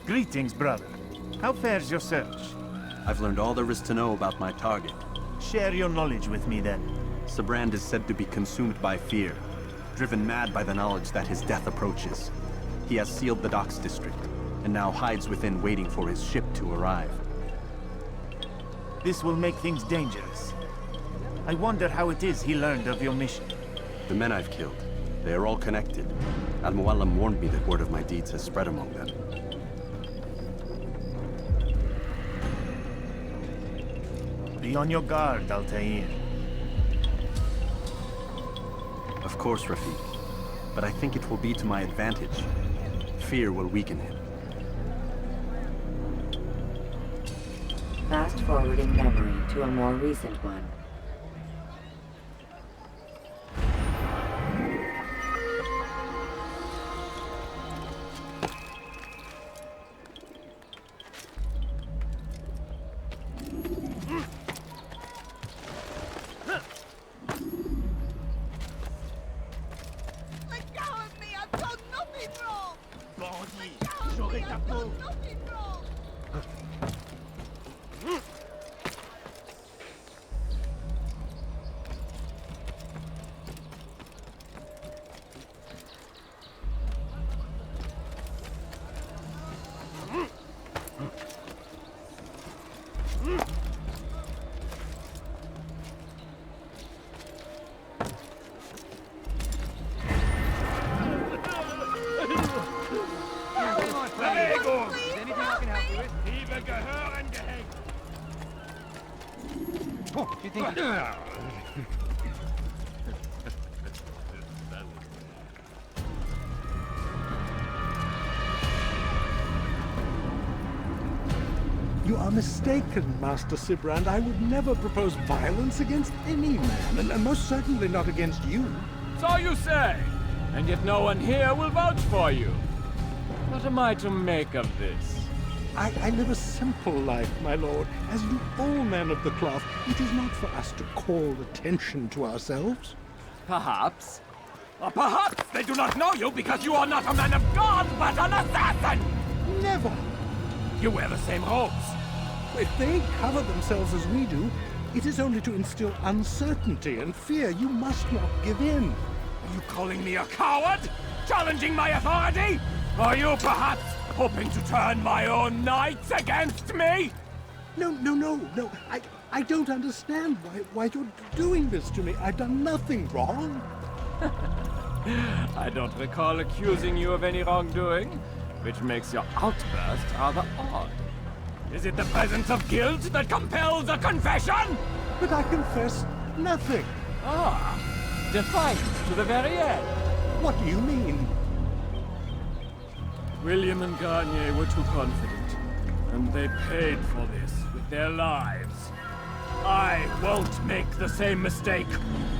Greetings, brother. How fares your search? I've learned all there is to know about my target. Share your knowledge with me, then. Sibrand is said to be consumed by fear, driven mad by the knowledge that his death approaches. He has sealed the docks district, and now hides within waiting for his ship to arrive. This will make things dangerous. I wonder how it is he learned of your mission. The men I've killed, they are all connected. Al-Mualim warned me that word of my deeds has spread among them. Be on your guard, Altair. Of course, Rafiq. But I think it will be to my advantage. Fear will weaken him. Fast forwarding memory to a more recent one. You are mistaken, Master Sibrand. I would never propose violence against any man, and most certainly not against you. So you say, and yet no one here will vouch for you. What am I to make of this? I live a simple life, my lord. As do all men of the cloth, it is not for us to call attention to ourselves. Perhaps. Or perhaps they do not know you because you are not a man of God, but an assassin! Never! You wear the same robes. If they cover themselves as we do, it is only to instill uncertainty and fear. You must not give in. Are you calling me a coward? Challenging my authority? Are you perhaps hoping to turn my own knights against me? No. I don't understand why you're doing this to me. I've done nothing wrong. I don't recall accusing you of any wrongdoing, which makes your outburst rather odd. Is it the presence of guilt that compels a confession? But I confess nothing. Ah, defiant to the very end. What do you mean? William and Garnier were too confident, and they paid for this with their lives. I won't make the same mistake.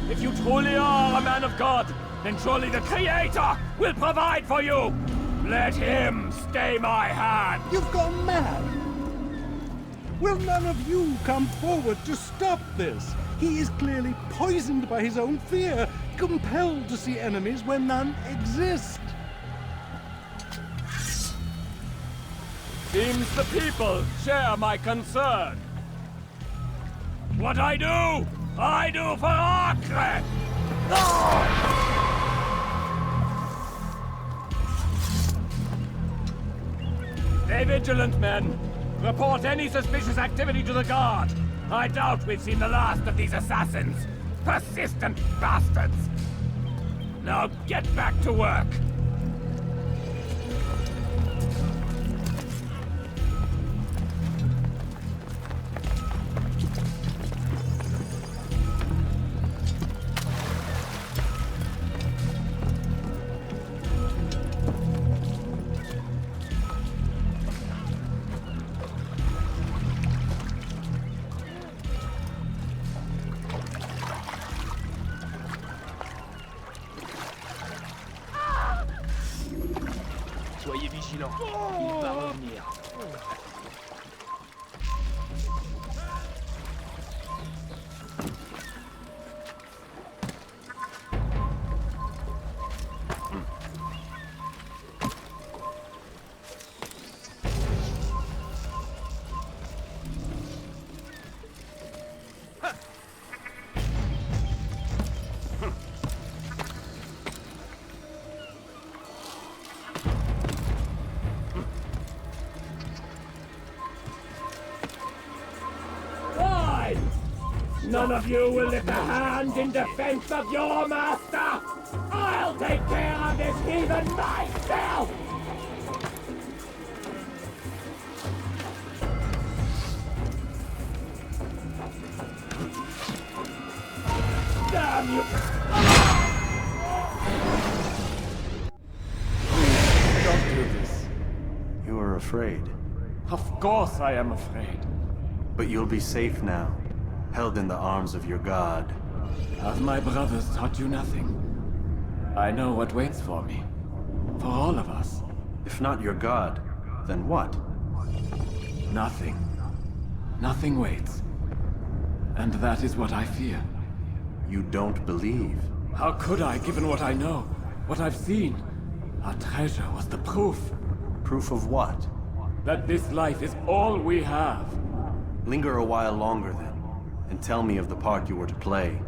If you truly are a man of God, then surely the Creator will provide for you. Let him stay my hand. You've gone mad. Will none of you come forward to stop this? He is clearly poisoned by his own fear, compelled to see enemies where none exist. Seems the people share my concern. What I do for Acre! Stay vigilant, men. Report any suspicious activity to the guard. I doubt we've seen the last of these assassins. Persistent bastards. Now get back to work. Soyez vigilants, il va revenir. None of you will lift a hand in defense of your master! I'll take care of this heathen myself! Damn you! Please, don't do this. You are afraid. Of course I am afraid. But you'll be safe now, held in the arms of your god. Have my brothers taught you nothing? I know what waits for me. For all of us. If not your god, then what? Nothing. Nothing waits. And that is what I fear. You don't believe. How could I, given what I know? What I've seen? Our treasure was the proof. Proof of what? That this life is all we have. Linger a while longer then, and tell me of the part you were to play.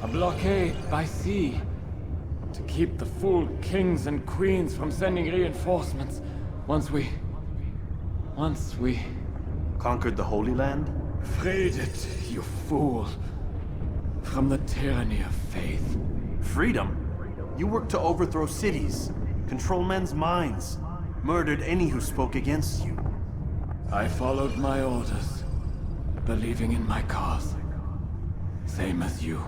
A blockade by sea. To keep the fool kings and queens from sending reinforcements. Once we... Conquered the Holy Land? freed it, you fool. From the tyranny of faith. Freedom? You worked to overthrow cities, control men's minds, murdered any who spoke against you. I followed my orders, believing in my cause. Same as you.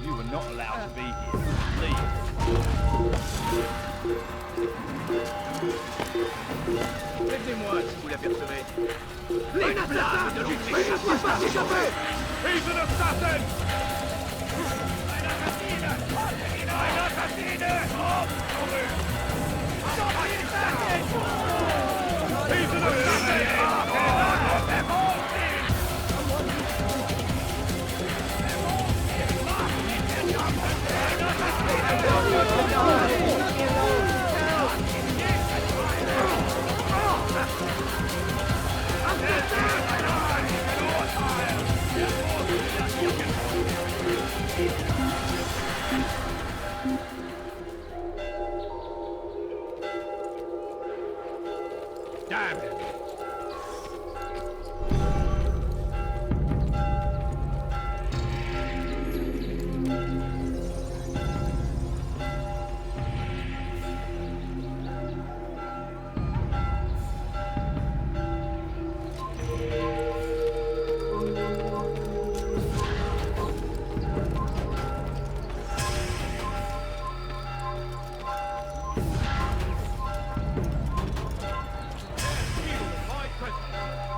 You were not allowed to be here. Leave. Laissez-moi si vous l'apercevez. Les flammes de justice. He's an assassin! Ein Assassine! Ein Assassine! He's an assassin! Damn it!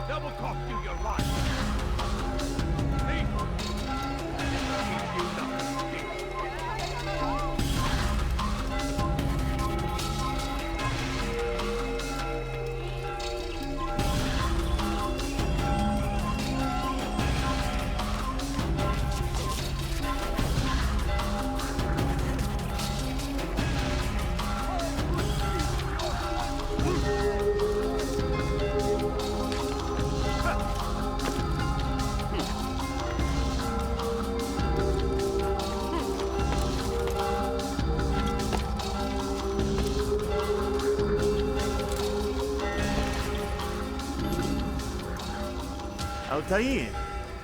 Double cock you, you're right. Altair,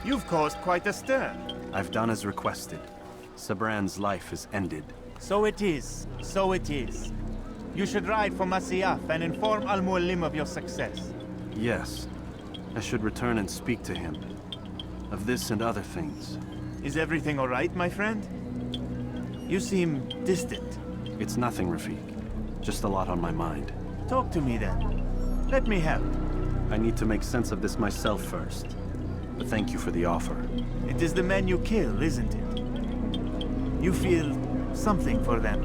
you've caused quite a stir. I've done as requested. Sabran's life is ended. So it is. So it is. You should ride for Masyaf and inform Al-Mualim of your success. Yes. I should return and speak to him. Of this and other things. Is everything all right, my friend? You seem distant. It's nothing, Rafik. Just a lot on my mind. Talk to me then. Let me help. I need to make sense of this myself first. But thank you for the offer. It is the men you kill, isn't it? You feel something for them.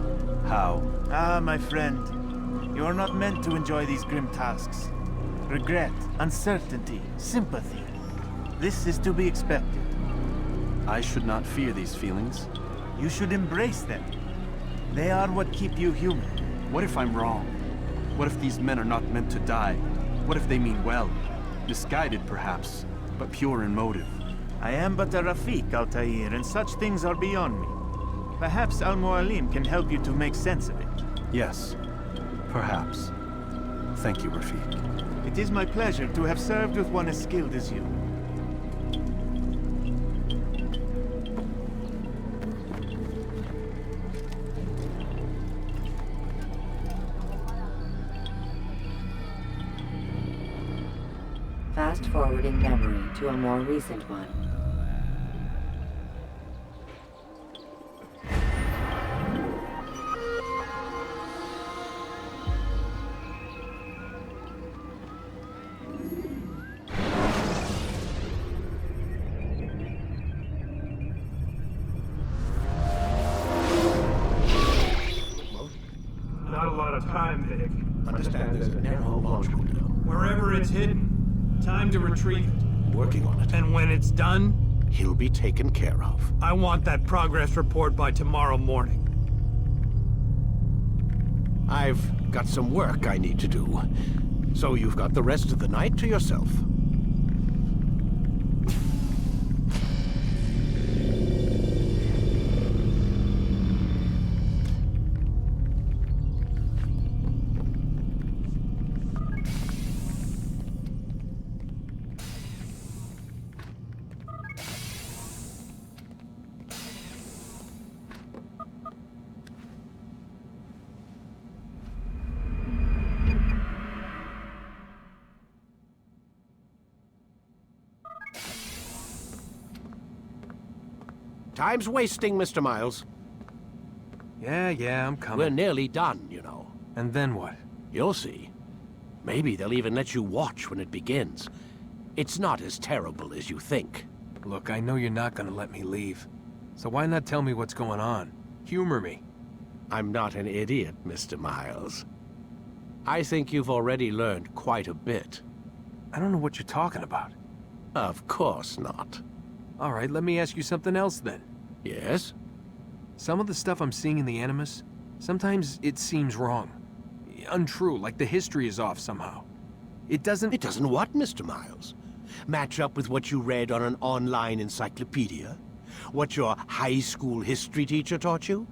How? Ah, my friend. You are not meant to enjoy these grim tasks. Regret, uncertainty, sympathy. This is to be expected. I should not fear these feelings. You should embrace them. They are what keep you human. What if I'm wrong? What if these men are not meant to die? What if they mean well? Misguided, perhaps, but pure in motive. I am but a Rafik, Altair, and such things are beyond me. Perhaps Al-Mualim can help you to make sense of it. Yes, perhaps. Thank you, Rafik. It is my pleasure to have served with one as skilled as you. Fast-forwarding memory to a more recent one. Not a lot of time, Vic. Understand there's a narrow launch window. Wherever it's hidden, time to retrieve it. Working on it. And when it's done, He'll be taken care of. I want that progress report by tomorrow morning. I've got some work I need to do. So you've got the rest of the night to yourself. Time's wasting, Mr. Miles. Yeah, I'm coming. We're nearly done, you know. And then what? You'll see. Maybe they'll even let you watch when it begins. It's not as terrible as you think. Look, I know you're not gonna let me leave. So why not tell me what's going on? Humor me. I'm not an idiot, Mr. Miles. I think you've already learned quite a bit. I don't know what you're talking about. Of course not. All right, let me ask you something else then. Yes? Some of the stuff I'm seeing in the Animus, sometimes it seems wrong. Untrue, like the history is off somehow. It doesn't... It doesn't what, Mr. Miles? Match up with what you read on an online encyclopedia? What your high school history teacher taught you?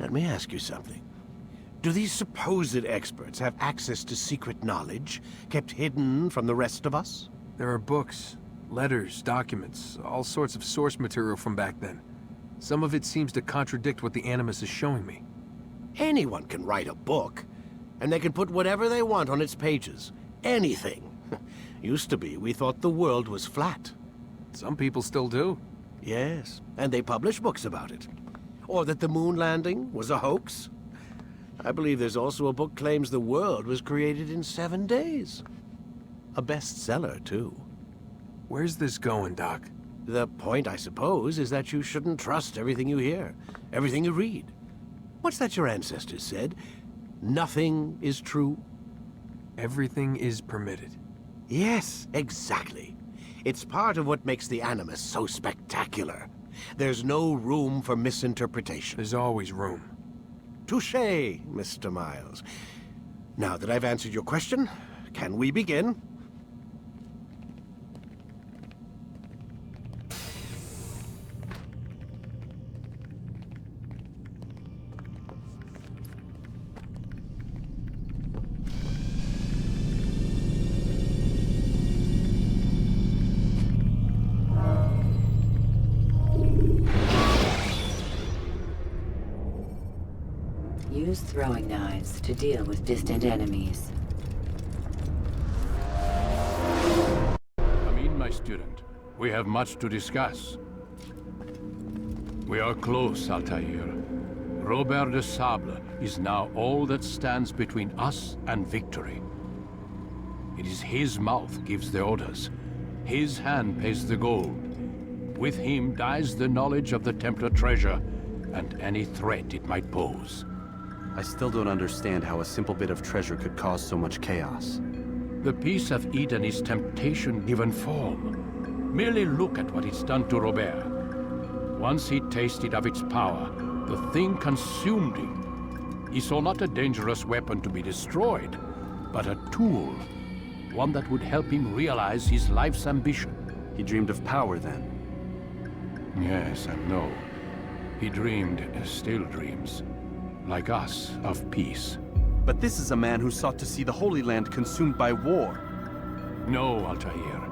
Let me ask you something. Do these supposed experts have access to secret knowledge kept hidden from the rest of us? There are books, letters, documents, all sorts of source material from back then. Some of it seems to contradict what the Animus is showing me. Anyone can write a book, and they can put whatever they want on its pages. Anything. Used to be, we thought the world was flat. Some people still do. Yes, and they publish books about it. Or that the moon landing was a hoax. I believe there's also a book claims the world was created in 7 days. A bestseller, too. Where's this going, Doc? The point, I suppose, is that you shouldn't trust everything you hear, everything you read. What's that your ancestors said? Nothing is true? Everything is permitted. Yes, exactly. It's part of what makes the Animus so spectacular. There's no room for misinterpretation. There's always room. Touché, Mr. Miles. Now that I've answered your question, can we begin? Use throwing knives to deal with distant enemies. Come in, my student. We have much to discuss. We are close, Altair. Robert de Sable is now all that stands between us and victory. It is his mouth gives the orders. His hand pays the gold. With him dies the knowledge of the Templar treasure and any threat it might pose. I still don't understand how a simple bit of treasure could cause so much chaos. The Peace of Eden is temptation given form. Merely look at what it's done to Robert. Once he tasted of its power, the thing consumed him. He saw not a dangerous weapon to be destroyed, but a tool. One that would help him realize his life's ambition. He dreamed of power then. Yes and no. He dreamed, still dreams, like us, of peace. But this is a man who sought to see the Holy Land consumed by war. No, Altair.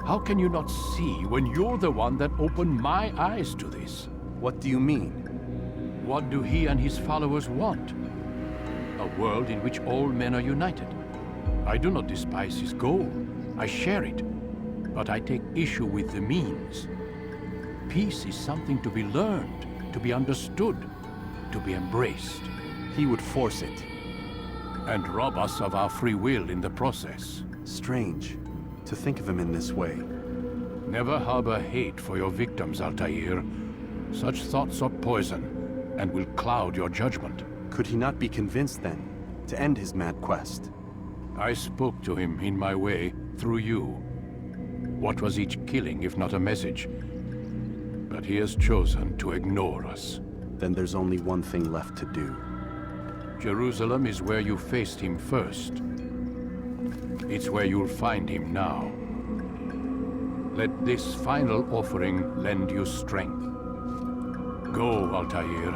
How can you not see when you're the one that opened my eyes to this? What do you mean? What do he and his followers want? A world in which all men are united. I do not despise his goal. I share it. But I take issue with the means. Peace is something to be learned, to be understood, to be embraced. He would force it. And rob us of our free will in the process. Strange to think of him in this way. Never harbor hate for your victims, Altair. Such thoughts are poison, and will cloud your judgment. Could he not be convinced, then, to end his mad quest? I spoke to him in my way, through you. What was each killing if not a message? But he has chosen to ignore us. Then there's only one thing left to do. Jerusalem is where you faced him first. It's where you'll find him now. Let this final offering lend you strength. Go, Altair.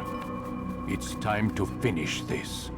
It's time to finish this.